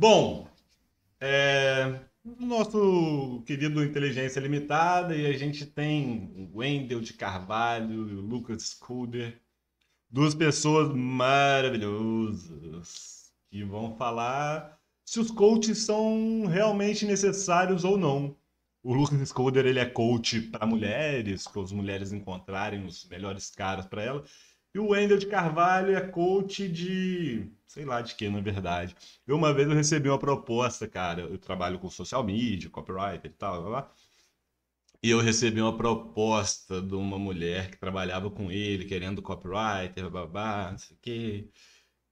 Bom, o nosso querido Inteligência Limitada e a gente tem o Wendel de Carvalho e o Lucas Scuder, duas pessoas maravilhosas que vão falar se os coaches são realmente necessários ou não. O Lucas Scuder, ele é coach para mulheres, para as mulheres encontrarem os melhores caras para ela. E o Wendel de Carvalho é coach de, sei lá de quê, na verdade. Uma vez eu recebi uma proposta, cara. Eu trabalho com social media, copyright e tal, blá, blá. E eu recebi uma proposta de uma mulher que trabalhava com ele, querendo copywriter, babá, não sei o quê.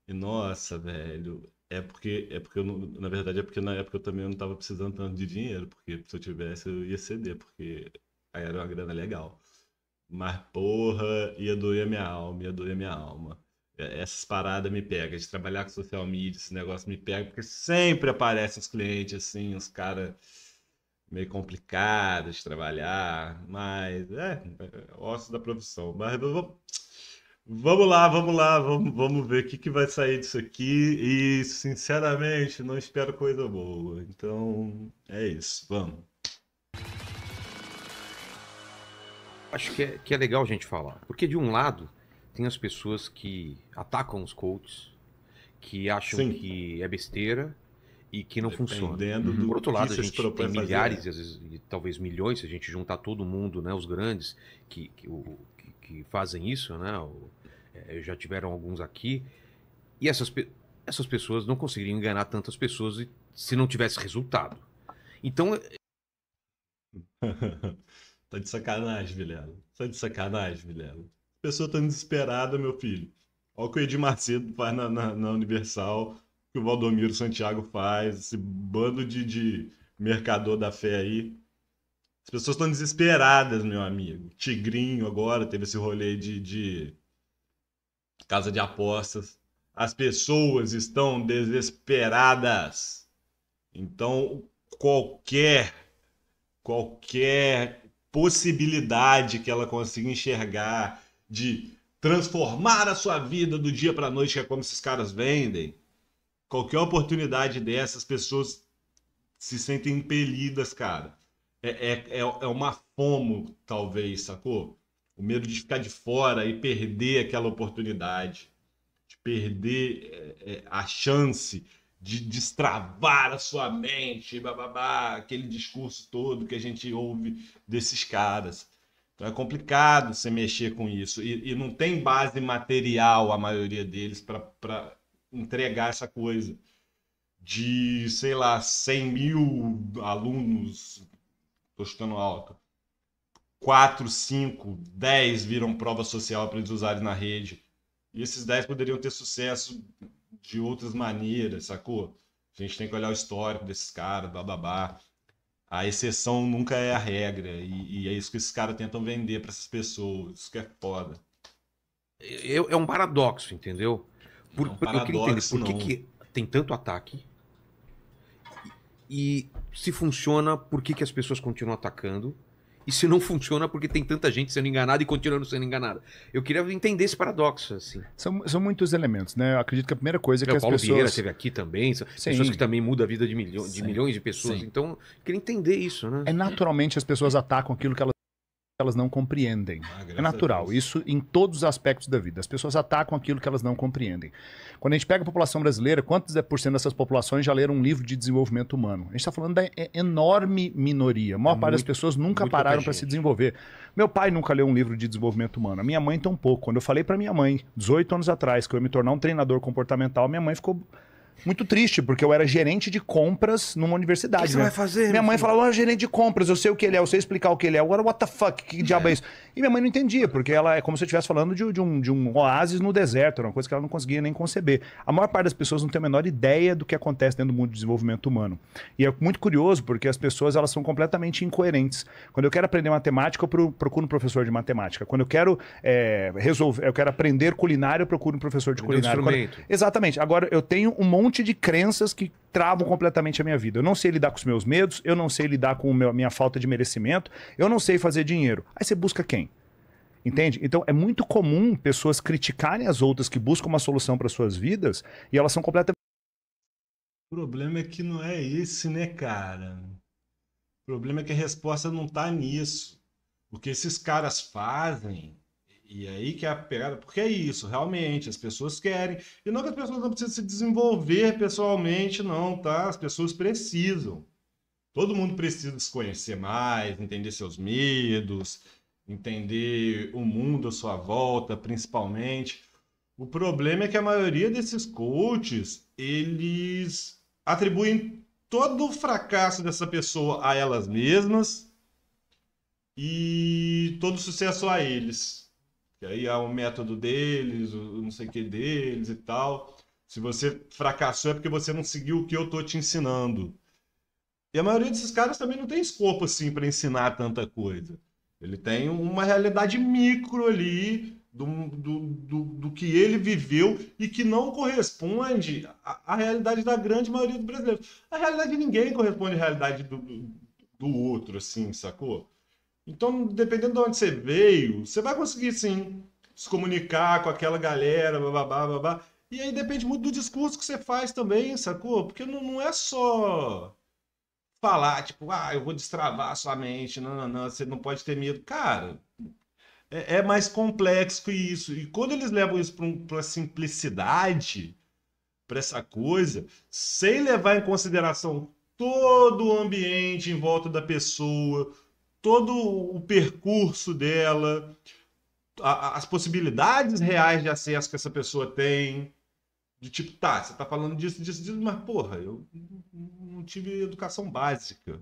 E nossa, velho, é porque na verdade é porque na época eu também não tava precisando tanto de dinheiro, porque se eu tivesse eu ia ceder, porque aí era uma grana legal. Mas porra, ia doer a minha alma, ia doer a minha alma. Essas paradas me pegam, de trabalhar com social media, esse negócio me pega, porque sempre aparecem os clientes assim, os caras meio complicados de trabalhar, mas é osso da profissão. Mas vamos lá, vamos ver o que vai sair disso aqui. E, sinceramente, não espero coisa boa. Então, é isso, vamos. Acho que é legal a gente falar. Porque, de um lado, tem as pessoas que atacam os coaches, que acham Sim, que é besteira e que não funciona. dependendo do Por outro que lado, a você se gente propõe tem a fazer. milhares, e às vezes, e talvez milhões, se a gente juntar todo mundo, né, os grandes, que fazem isso, né? Já tiveram alguns aqui. E essas pessoas não conseguiriam enganar tantas pessoas se não tivesse resultado. Então, Tá de sacanagem, Vilela. Tá de sacanagem, Vilela. A pessoa tá desesperada, meu filho. Olha o que o Edir Macedo faz na Universal, o que o Valdomiro Santiago faz, esse bando de mercador da fé aí. As pessoas estão desesperadas, meu amigo. Tigrinho agora teve esse rolê de casa de apostas. As pessoas estão desesperadas. Então, qualquer qualquer possibilidade que ela consiga enxergar de transformar a sua vida do dia para a noite, que é como esses caras vendem, qualquer oportunidade dessas, pessoas se sentem impelidas, cara. É uma fomo, talvez, sacou? O medo de ficar de fora e perder aquela oportunidade, de perder a chance de destravar a sua mente, bababá, aquele discurso todo que a gente ouve desses caras. Então é complicado você mexer com isso. E não tem base material, a maioria deles, para entregar essa coisa. De, sei lá, 100 mil alunos, estou chutando alto, 4, 5, 10 viram prova social para eles usarem na rede. E esses 10 poderiam ter sucesso de outras maneiras, sacou? A gente tem que olhar o histórico desses caras, bababá. A exceção nunca é a regra. E é isso que esses caras tentam vender para essas pessoas. Isso que é foda. é um paradoxo, entendeu? Não é um Eu queria entender paradoxo, por que, não. que tem tanto ataque e se funciona, por que, que as pessoas continuam atacando e se não funciona, porque tem tanta gente sendo enganada e continuando sendo enganada. Eu queria entender esse paradoxo, assim. São muitos elementos, né? Eu acredito que a primeira coisa é que O as Paulo Vieira pessoas... esteve aqui também, são Sim, pessoas que também mudam a vida de Sim, milhões de pessoas. sim. Então, eu queria entender isso, né? é naturalmente as pessoas atacam aquilo que elas não compreendem. Ah, É graças a natural. Deus. Isso em todos os aspectos da vida. As pessoas atacam aquilo que elas não compreendem. Quando a gente pega a população brasileira, quantos por cento dessas populações já leram um livro de desenvolvimento humano? A gente está falando da enorme minoria. A maior parte das pessoas nunca muito pouca pararam para se gente. desenvolver. Meu pai nunca leu um livro de desenvolvimento humano. A minha mãe tampouco. Quando eu falei para minha mãe, 18 anos atrás, que eu ia me tornar um treinador comportamental, minha mãe ficou muito triste, porque eu era gerente de compras numa universidade. O que você vai fazer, Minha mãe meu filho? falava, "Ah, gerente de compras, eu sei o que ele é, eu sei explicar o que ele é. Agora, what the fuck? Que diabo é isso? E minha mãe não entendia, porque ela é como se eu estivesse falando de um oásis no deserto, era uma coisa que ela não conseguia nem conceber. A maior parte das pessoas não tem a menor ideia do que acontece dentro do mundo do desenvolvimento humano. E é muito curioso, porque as pessoas elas são completamente incoerentes. Quando eu quero aprender matemática, eu procuro um professor de matemática. Quando eu quero eu quero aprender culinária, eu procuro um professor de Aprender um culinária. instrumento. Exatamente. Agora, eu tenho um monte de crenças que travam completamente a minha vida. Eu não sei lidar com os meus medos, eu não sei lidar com a minha falta de merecimento, eu não sei fazer dinheiro. Aí você busca quem? Entende? Então é muito comum pessoas criticarem as outras que buscam uma solução para suas vidas e elas são completamente O problema é que não é esse, né, cara? O problema é que a resposta não tá nisso. O que esses caras fazem, e aí que é a pegada, porque é isso, realmente, as pessoas querem. E não que as pessoas não precisam se desenvolver pessoalmente, não, tá? As pessoas precisam. Todo mundo precisa se conhecer mais, entender seus medos, entender o mundo à sua volta, principalmente. O problema é que a maioria desses coaches, eles atribuem todo o fracasso dessa pessoa a elas mesmas e todo o sucesso a eles. Que aí há o método deles, o não sei o que deles e tal. Se você fracassou é porque você não seguiu o que eu tô te ensinando. E a maioria desses caras também não tem escopo assim para ensinar tanta coisa. Ele tem uma realidade micro ali do que ele viveu e que não corresponde à realidade da grande maioria dos brasileiros. A realidade de ninguém corresponde à realidade do outro, assim, sacou? Então, dependendo de onde você veio, você vai conseguir sim se comunicar com aquela galera, bababá, babá. E aí depende muito do discurso que você faz também, sacou? Porque não é só falar, tipo, eu vou destravar a sua mente, não, você não pode ter medo. Cara, é mais complexo que isso. E quando eles levam isso para uma simplicidade, para essa coisa, sem levar em consideração todo o ambiente em volta da pessoa, todo o percurso dela, as possibilidades reais de acesso que essa pessoa tem. De tipo, tá, você tá falando disso, disso, disso, mas porra, eu não tive educação básica.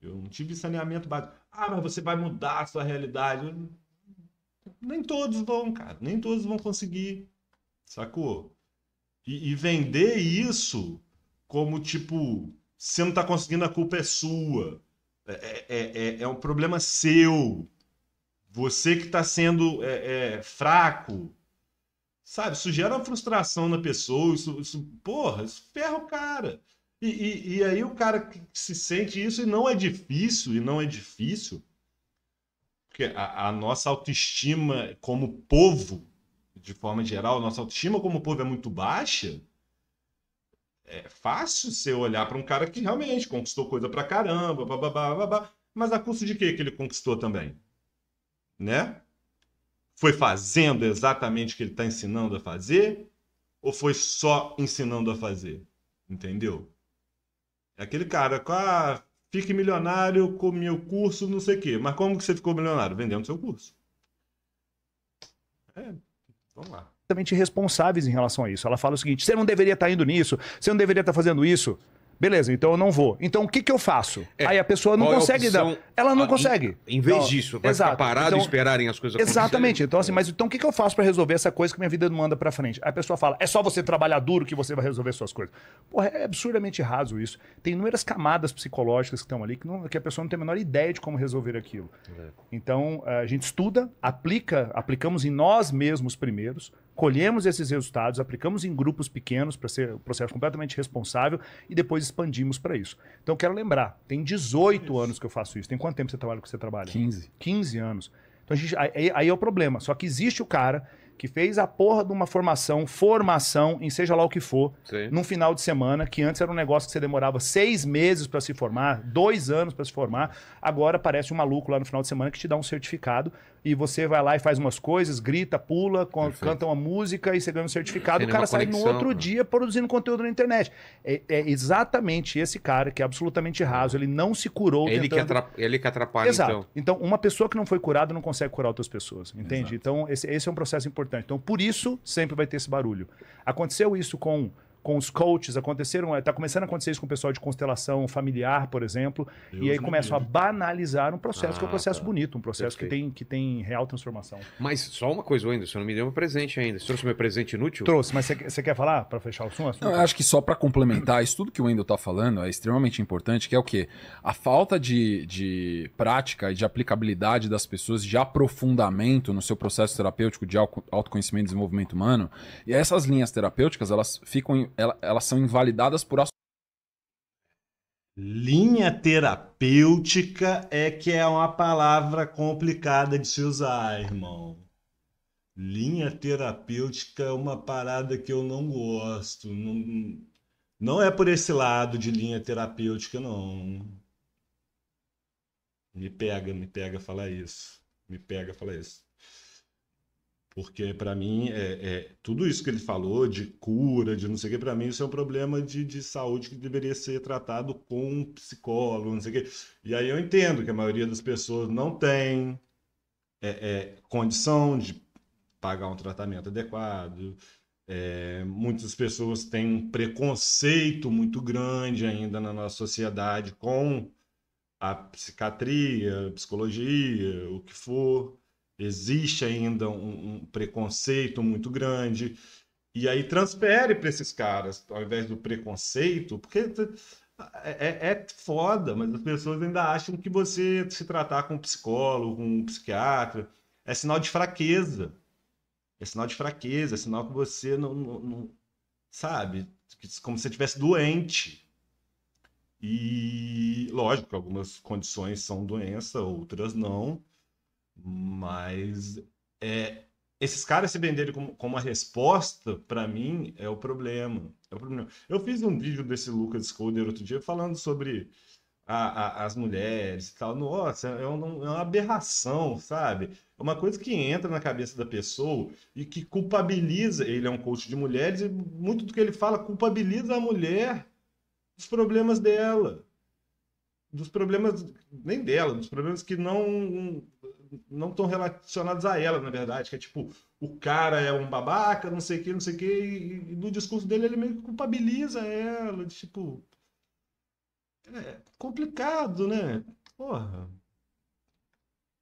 Eu não tive saneamento básico. Ah, mas você vai mudar a sua realidade. Nem todos vão, cara. Nem todos vão conseguir. Sacou? E vender isso como tipo, você não tá conseguindo, a culpa é sua. É um problema seu. Você que tá sendo fraco. Sabe, isso gera uma frustração na pessoa, porra, isso ferra o cara. E aí o cara que se sente isso, e não é difícil, porque a nossa autoestima como povo, de forma geral, a nossa autoestima como povo é muito baixa, é fácil você olhar para um cara que realmente conquistou coisa pra caramba, bababá, babá, mas a custo de quê que ele conquistou também? Né? Foi fazendo exatamente o que ele está ensinando a fazer? Ou foi só ensinando a fazer? Entendeu? É aquele cara, fique milionário com meu curso, não sei o quê. Mas como que você ficou milionário? Vendendo seu curso. Vamos lá. Completamente responsáveis em relação a isso. Ela fala o seguinte: você não deveria estar indo nisso, você não deveria estar fazendo isso. Beleza, então eu não vou. Então o que que eu faço? Aí a pessoa não consegue dar. Ela não consegue. Em vez disso, vai ficar parado e esperarem as coisas acontecerem. Exatamente. Então assim, mas então o que que eu faço para resolver essa coisa que minha vida não manda para frente? Aí a pessoa fala: é só você trabalhar duro que você vai resolver suas coisas. Porra, é absurdamente raso isso. Tem inúmeras camadas psicológicas que estão ali que a pessoa não tem a menor ideia de como resolver aquilo. Então a gente estuda, aplicamos em nós mesmos primeiros, colhemos esses resultados, aplicamos em grupos pequenos para ser um processo completamente responsável e depois expandimos para isso. Então, quero lembrar, tem 18 anos que eu faço isso. Tem quanto tempo você trabalha com você trabalha? 15. 15 anos. Então, aí é o problema. Só que existe o cara que fez a porra de uma formação em seja lá o que for, num final de semana, que antes era um negócio que você demorava 6 meses para se formar, 2 anos para se formar, agora aparece um maluco lá no final de semana que te dá um certificado e você vai lá e faz umas coisas, grita, pula, canta uma música e você ganha um certificado, o cara sai no outro dia produzindo conteúdo na internet. É exatamente esse cara que é absolutamente raso, ele não se curou tentando... Ele que atrapalha, Exato. Então, uma pessoa que não foi curada não consegue curar outras pessoas, entende? Exato. Então, esse é um processo importante. Então, por isso, sempre vai ter esse barulho. Aconteceu isso com os coaches, está começando a acontecer isso com o pessoal de constelação familiar, por exemplo, e aí começam a banalizar um processo que é um processo bonito, um processo que tem real transformação. Mas só uma coisa, Wendel, você não me deu meu presente ainda. Você trouxe meu presente inútil? Trouxe, mas você quer falar para fechar o assunto? Eu acho que só para complementar, isso tudo que o Wendel está falando é extremamente importante, que é o quê? A falta de prática e de aplicabilidade das pessoas, de aprofundamento no seu processo terapêutico de autoconhecimento e desenvolvimento humano, e essas linhas terapêuticas, elas são invalidadas por... Linha terapêutica é que é uma palavra complicada de se usar, irmão. Linha terapêutica é uma parada que eu não gosto. Não é por esse lado de linha terapêutica, não. Me pega falar isso. Me pega falar isso. Porque, para mim, tudo isso que ele falou de cura, de não sei o que, para mim, isso é um problema de saúde que deveria ser tratado com um psicólogo, não sei o que. E aí eu entendo que a maioria das pessoas não tem condição de pagar um tratamento adequado. Muitas pessoas têm um preconceito muito grande ainda na nossa sociedade com a psiquiatria, a psicologia, o que for. Existe ainda um preconceito muito grande. E aí transfere para esses caras, ao invés do preconceito, porque é foda, mas as pessoas ainda acham que você se tratar com um psicólogo, com um psiquiatra, é sinal de fraqueza. É sinal de fraqueza, é sinal que você não sabe, como se você estivesse doente. E lógico, algumas condições são doença, outras não. Mas esses caras se venderem como uma resposta, para mim, é o problema. Eu fiz um vídeo desse Lucas Scolder outro dia falando sobre as mulheres e tal. Nossa, é uma aberração, sabe? É uma coisa que entra na cabeça da pessoa e que culpabiliza. Ele é um coach de mulheres e muito do que ele fala culpabiliza a mulher dos problemas dela. Dos problemas, nem dela, dos problemas que não estão relacionados a ela, na verdade, que é tipo, o cara é um babaca, não sei o que, e no discurso dele ele meio que culpabiliza ela, tipo, é complicado, né? Porra.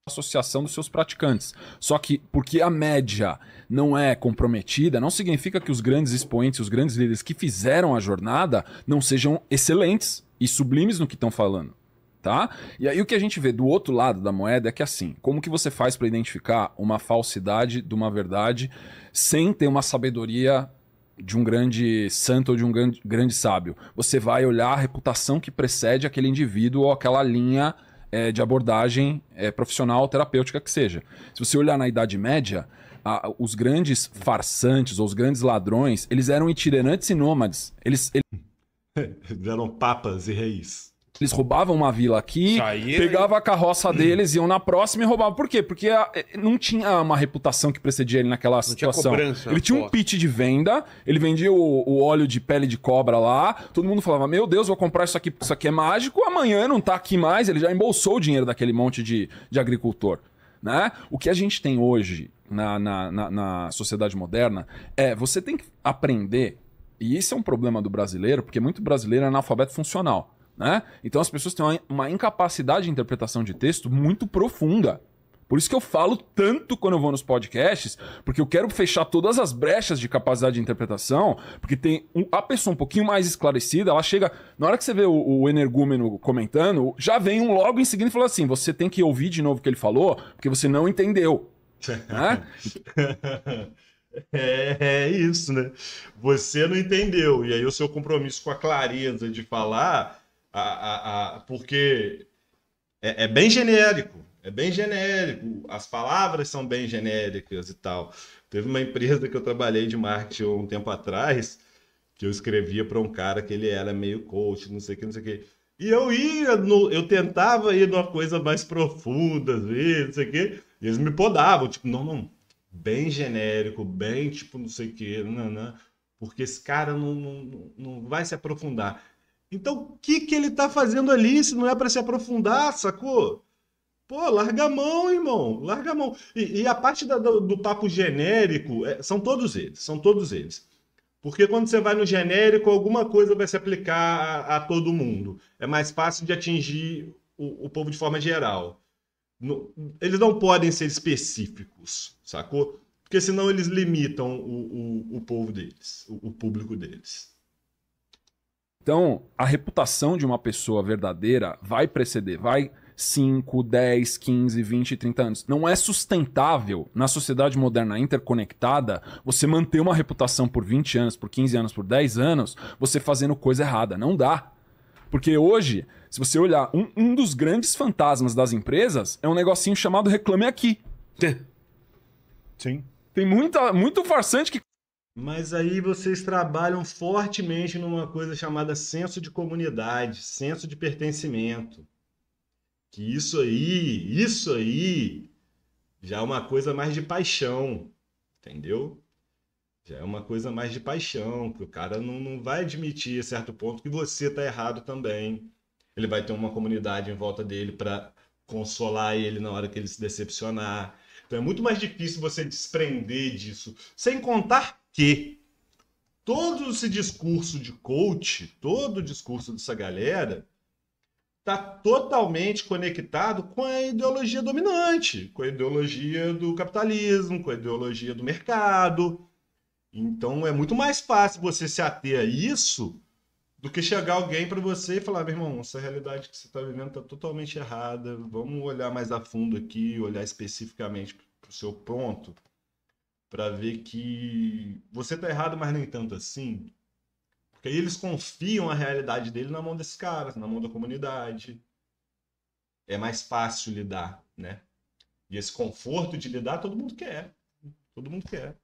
Associação dos seus praticantes. Só que porque a média não é comprometida, não significa que os grandes expoentes, os grandes líderes que fizeram a jornada não sejam excelentes e sublimes no que estão falando. Tá? E aí o que a gente vê do outro lado da moeda é que assim, como que você faz para identificar uma falsidade de uma verdade sem ter uma sabedoria de um grande santo ou de um grande sábio? Você vai olhar a reputação que precede aquele indivíduo ou aquela linha de abordagem profissional, terapêutica que seja. Se você olhar na Idade Média, os grandes farsantes ou os grandes ladrões, eles eram itinerantes e nômades. Eles eram papas e reis. Eles roubavam uma vila aqui, pegavam a carroça deles, iam na próxima e roubavam. Por quê? Porque não tinha uma reputação que precedia ele naquela situação. Ele tinha um pitch de venda, ele vendia o óleo de pele de cobra lá, todo mundo falava, meu Deus, vou comprar isso aqui é mágico, amanhã não tá aqui mais, ele já embolsou o dinheiro daquele monte de agricultor. Né? O que a gente tem hoje na sociedade moderna você tem que aprender, e isso é um problema do brasileiro, porque muito brasileiro é analfabeto funcional. Né? Então as pessoas têm uma incapacidade de interpretação de texto muito profunda. Por isso que eu falo tanto quando eu vou nos podcasts, porque eu quero fechar todas as brechas de capacidade de interpretação, porque tem a pessoa um pouquinho mais esclarecida, ela chega... Na hora que você vê o energúmeno comentando, já vem um logo em seguida e fala assim, você tem que ouvir de novo o que ele falou, porque você não entendeu. Né? É isso, né? Você não entendeu, e aí o seu compromisso com a clareza de falar... porque é bem genérico, as palavras são bem genéricas e tal. Teve uma empresa que eu trabalhei de marketing um tempo atrás, que eu escrevia para um cara que ele era meio coach, não sei o que. E eu tentava ir numa coisa mais profunda, às vezes, não sei o que, e eles me podavam, tipo, não, bem genérico, bem tipo, não sei o que, não, porque esse cara não vai se aprofundar. Então, o que ele tá fazendo ali se não é para se aprofundar, sacou? Pô, larga a mão, irmão, larga a mão. E a parte do papo genérico, são todos eles. Porque quando você vai no genérico, alguma coisa vai se aplicar a todo mundo. É mais fácil de atingir o povo de forma geral. Eles não podem ser específicos, sacou? Porque senão eles limitam o povo deles, o público deles. Então, a reputação de uma pessoa verdadeira vai preceder, vai 5, 10, 15, 20, 30 anos. Não é sustentável na sociedade moderna interconectada você manter uma reputação por 20 anos, por 15 anos, por 10 anos, você fazendo coisa errada. Não dá. Porque hoje, se você olhar, um dos grandes fantasmas das empresas é um negocinho chamado Reclame Aqui. Sim. Tem muito farsante que Mas aí vocês trabalham fortemente numa coisa chamada senso de comunidade, senso de pertencimento. Que isso aí já é uma coisa mais de paixão, entendeu? Já é uma coisa mais de paixão, que o cara não vai admitir a certo ponto que você tá errado também. Ele vai ter uma comunidade em volta dele para consolar ele na hora que ele se decepcionar. Então é muito mais difícil você desprender disso. Sem contar que todo esse discurso de coach, todo o discurso dessa galera, está totalmente conectado com a ideologia dominante, com a ideologia do capitalismo, com a ideologia do mercado. Então é muito mais fácil você se ater a isso do que chegar alguém para você e falar, meu irmão, essa realidade que você está vivendo está totalmente errada, vamos olhar mais a fundo aqui, olhar especificamente para o seu ponto, para ver que você está errado, mas nem tanto assim. Porque aí eles confiam a realidade dele na mão desses caras, na mão da comunidade. É mais fácil lidar, né? E esse conforto de lidar, todo mundo quer. Todo mundo quer.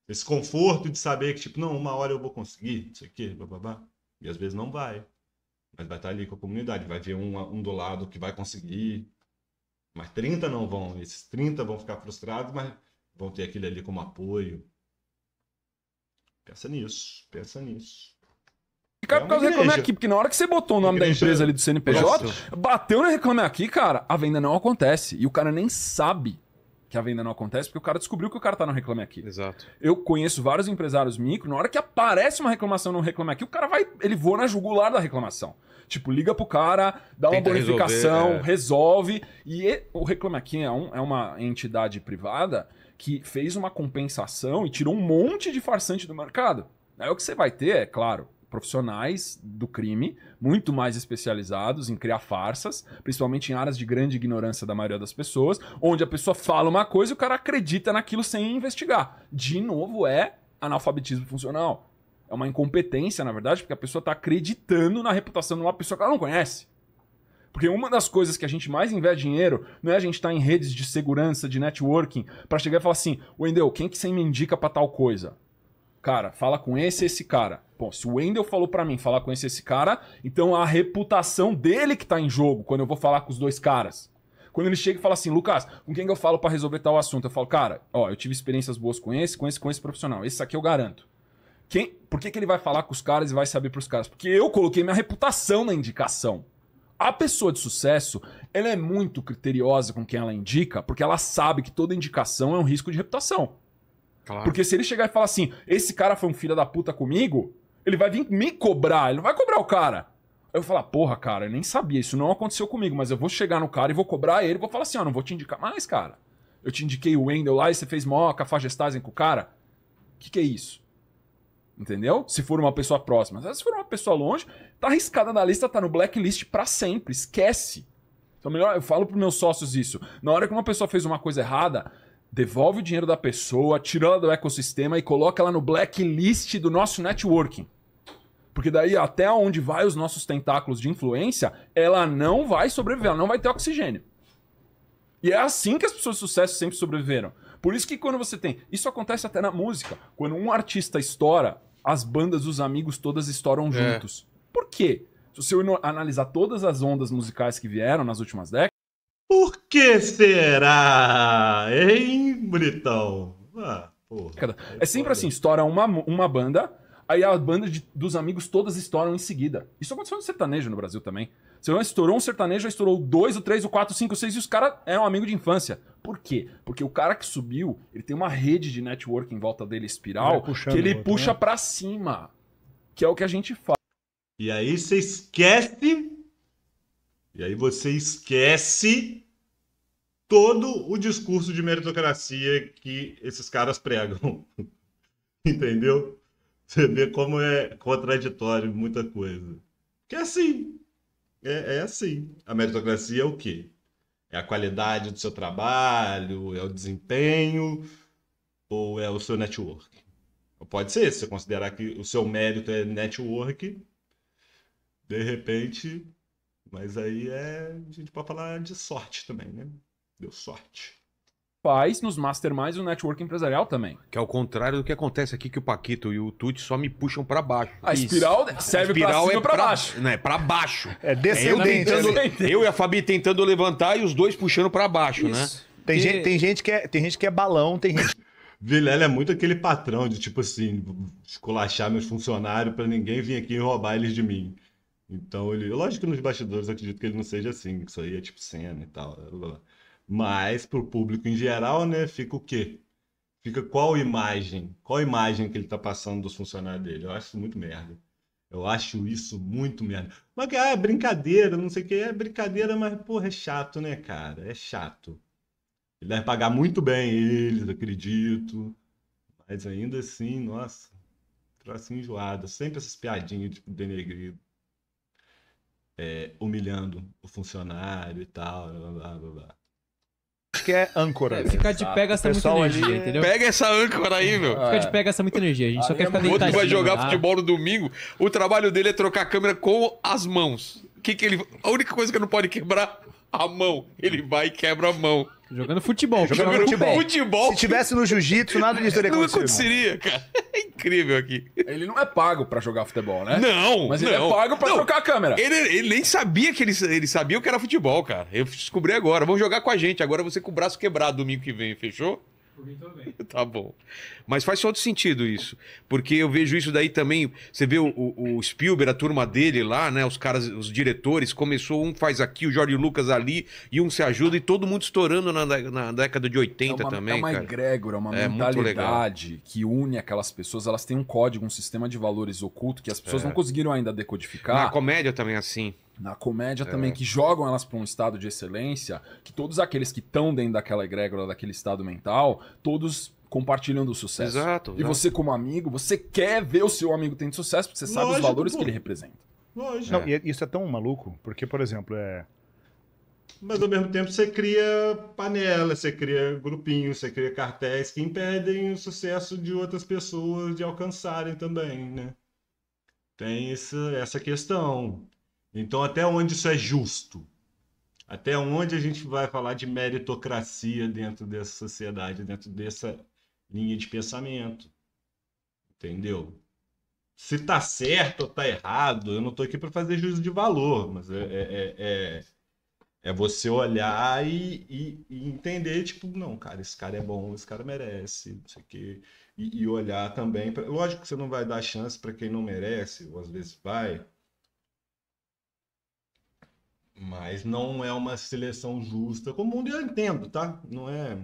Esse conforto de saber que, tipo, não, uma hora eu vou conseguir, não sei o quê, bababá. E às vezes não vai. Mas vai estar ali com a comunidade. Vai ver um do lado que vai conseguir. Mas 30 não vão. Esses 30 vão ficar frustrados, mas vão ter aquele ali como apoio. Pensa nisso. Pensa nisso. Cara, por causa do Reclame Aqui, porque na hora que você botou o nome da empresa ali do CNPJ, bateu no Reclame Aqui, cara, a venda não acontece. E o cara nem sabe que a venda não acontece, porque o cara descobriu que o cara tá no Reclame Aqui. Exato. Eu conheço vários empresários micro, na hora que aparece uma reclamação no Reclame Aqui, o cara vai, ele voa na jugular da reclamação. Tipo, liga pro cara, dá uma Tenta bonificação, resolver, resolve. E o Reclame Aqui é uma entidade privada que fez uma compensação e tirou um monte de farsante do mercado. Aí o que você vai ter, é claro, profissionais do crime, muito mais especializados em criar farsas, principalmente em áreas de grande ignorância da maioria das pessoas, onde a pessoa fala uma coisa e o cara acredita naquilo sem investigar. De novo, é analfabetismo funcional. É uma incompetência, na verdade, porque a pessoa está acreditando na reputação de uma pessoa que ela não conhece. Porque uma das coisas que a gente mais investe dinheiro não é a gente estar em redes de segurança, de networking, para chegar e falar assim, Wendel, quem que você me indica para tal coisa? Cara, fala com esse cara. Bom, se o Wendel falou pra mim falar com esse cara, então a reputação dele que tá em jogo quando eu vou falar com os dois caras. Quando ele chega e fala assim, Lucas, com quem que eu falo pra resolver tal assunto? Eu falo, cara, ó, eu tive experiências boas com esse profissional. Esse aqui eu garanto. Por que ele vai falar com os caras e vai saber pros caras? Porque eu coloquei minha reputação na indicação. A pessoa de sucesso, ela é muito criteriosa com quem ela indica, porque ela sabe que toda indicação é um risco de reputação. Claro. Porque se ele chegar e falar assim, esse cara foi um filho da puta comigo, ele vai vir me cobrar, ele não vai cobrar o cara. Eu vou falar, porra, cara, eu nem sabia, isso não aconteceu comigo, mas eu vou chegar no cara e vou cobrar ele, vou falar assim, ó, não vou te indicar mais, cara. Eu te indiquei o Wendel lá e você fez mó cafajestagem com o cara. O que é isso? Entendeu? Se for uma pessoa próxima. Se for uma pessoa longe, tá arriscada na lista, tá no blacklist pra sempre, esquece. Então melhor, eu falo pros meus sócios isso. Na hora que uma pessoa fez uma coisa errada, devolve o dinheiro da pessoa, tira ela do ecossistema e coloca ela no blacklist do nosso networking. Porque daí até onde vai os nossos tentáculos de influência, ela não vai sobreviver, ela não vai ter oxigênio. E é assim que as pessoas de sucesso sempre sobreviveram. Por isso que quando você tem... Isso acontece até na música. Quando um artista estoura, as bandas dos amigos todas estouram juntos. Por quê? Se você analisar todas as ondas musicais que vieram nas últimas décadas, Por que será, hein, Britão? Ah, porra. é sempre assim, estoura uma banda, aí a banda dos amigos todas estouram em seguida. Isso aconteceu no sertanejo no Brasil também. Você estourou um sertanejo, já estourou 2, o 3, o 4, o 5, o 6 e os caras eram amigos de infância. Por quê? Porque o cara que subiu, ele tem uma rede de network em volta dele, espiral, que ele puxa pra cima. Que é o que a gente faz. E aí você esquece... E aí você esquece todo o discurso de meritocracia que esses caras pregam. Entendeu? Você vê como é contraditório muita coisa. Porque é assim. É assim. A meritocracia é o quê? É a qualidade do seu trabalho? É o desempenho? Ou é o seu network? Pode ser, se você considerar que o seu mérito é network, de repente... Mas aí a gente pode falar de sorte também, né? Deu sorte. faz nos masterminds e no network empresarial também. Que é o contrário do que acontece aqui, que o Paquito e o Tuti só me puxam pra baixo. A espiral serve pra cima ou pra baixo. Não, é pra baixo. É Eu, descendente. eu e a Fabi tentando levantar e os dois puxando pra baixo, né? Tem gente que é balão, tem gente Vilela é muito aquele patrão de, tipo assim, esculachar meus funcionários pra ninguém vir aqui e roubar eles de mim. Então ele. Lógico que nos bastidores eu acredito que ele não seja assim, que isso aí é tipo cena e tal. Blá, blá, blá. Mas pro público em geral, né, fica o quê? Fica qual imagem? Qual imagem que ele tá passando dos funcionários dele? Eu acho isso muito merda. Eu acho isso muito merda. Mas que é brincadeira, não sei o que, é brincadeira, mas porra, é chato, né, cara? É chato. Ele deve pagar muito bem eles, acredito. Mas ainda assim, nossa, troço enjoado. Sempre essas piadinhas, tipo, denegrido. Humilhando o funcionário e tal, blá, blá, blá, blá. que é âncora. Ficar de pé gasta muita pessoal energia, ali é- entendeu? Pega essa âncora aí, meu. Ficar de pé gasta muita energia. A gente só Aí quer é ficar muito- O outro deitadinho. vai jogar lá. futebol no domingo, o trabalho dele é trocar a câmera com as mãos. Que ele... A única coisa que não pode quebrar, a mão. Ele vai e quebra a mão. Jogando futebol. Jogando com o futebol. pé. Futebol Se tivesse no jiu-jitsu, nada disso teria não acontecido. aconteceria, cara. É incrível aqui. Ele não é pago pra jogar futebol, né? Não, Mas ele não. é pago pra Não. trocar a câmera. Ele nem sabia que ele sabia o que era futebol, cara. Eu descobri agora. Vamos jogar com a gente. Agora você com o braço quebrado domingo que vem, fechou? Tá bom. Mas faz todo sentido isso. Porque eu vejo isso daí também. Você vê o Spielberg, a turma dele lá, né? Os caras, os diretores, começou, um faz aqui, o Jorge Lucas ali, e um se ajuda, e todo mundo estourando na década de 80 também, é uma cara. egrégora, uma É muito mentalidade que une aquelas pessoas. Elas têm um código, um sistema de valores oculto que as pessoas não conseguiram ainda Na decodificar. comédia também é assim. Na comédia também, que jogam elas para um estado de excelência, que todos aqueles que estão dentro daquela egrégora, daquele estado mental, todos compartilham do sucesso. Exato. E você, como amigo, você quer ver o seu amigo tendo sucesso, porque você sabe os Lógico, valores pô. que ele representa. Lógico. Não, e isso é tão maluco, porque, por exemplo, Mas ao mesmo tempo você cria panelas, você cria grupinhos, você cria cartéis que impedem o sucesso de outras pessoas de alcançarem também, né? Tem essa questão. Então, até onde isso é justo? Até onde a gente vai falar de meritocracia dentro dessa sociedade, dentro dessa linha de pensamento? Entendeu? Se tá certo ou tá errado, eu não tô aqui para fazer juízo de valor, mas é você olhar e entender, tipo, não, cara, esse cara é bom, esse cara merece, não sei o quê. E olhar também. Lógico que você não vai dar chance para quem não merece, ou às vezes vai. Mas não é uma seleção justa. Como o mundo eu entendo, tá? Não é.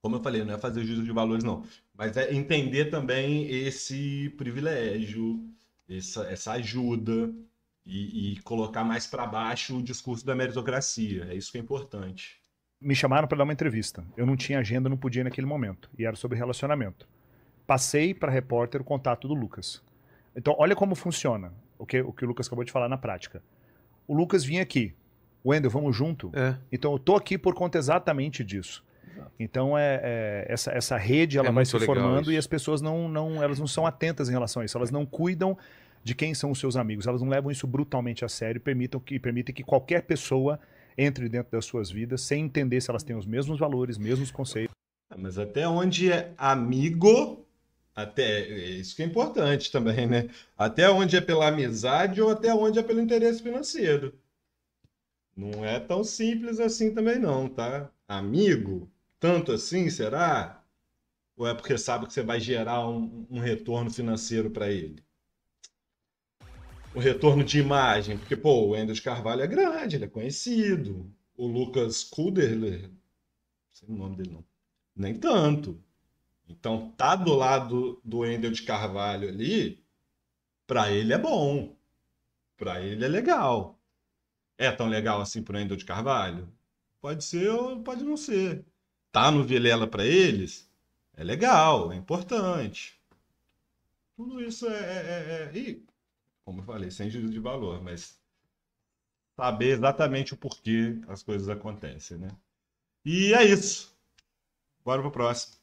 Como eu falei, não é fazer juízo de valores, não. Mas é entender também esse privilégio, essa ajuda. E colocar mais para baixo o discurso da meritocracia. É isso que é importante. me chamaram para dar uma entrevista. Eu não tinha agenda, não podia ir naquele momento. E era sobre relacionamento. Passei para repórter o contato do Lucas. Então, olha como funciona o que o Lucas acabou de falar na prática. O Lucas vinha aqui. Wendel, vamos junto? Então, eu tô aqui por conta exatamente disso. Então, essa rede ela vai muito se legal formando isso. e as pessoas elas não são atentas em relação a isso. Elas não cuidam de quem são os seus amigos. Elas não levam isso brutalmente a sério e permitem que qualquer pessoa entre dentro das suas vidas sem entender se elas têm os mesmos valores, mesmos conceitos. Mas até onde é amigo, até isso que é importante também, né? Até onde é pela amizade ou até onde é pelo interesse financeiro. Não é tão simples assim também não, tá? Amigo, tanto assim, será? Ou é porque sabe que você vai gerar um retorno financeiro para ele? O retorno de imagem, porque, pô, o Wendel de Carvalho é grande, ele é conhecido. O Lucas Kuderler, não sei o nome dele não, nem tanto. Então, tá do lado do Wendel de Carvalho ali, pra ele é bom. Pra ele é legal. É tão legal assim pro Wendel de Carvalho? Pode ser ou pode não ser. Tá no Vilela pra eles? É legal, é importante. Tudo isso E, como eu falei, sem juízo de valor, mas saber exatamente o porquê as coisas acontecem, né? E é isso. Bora pro próximo.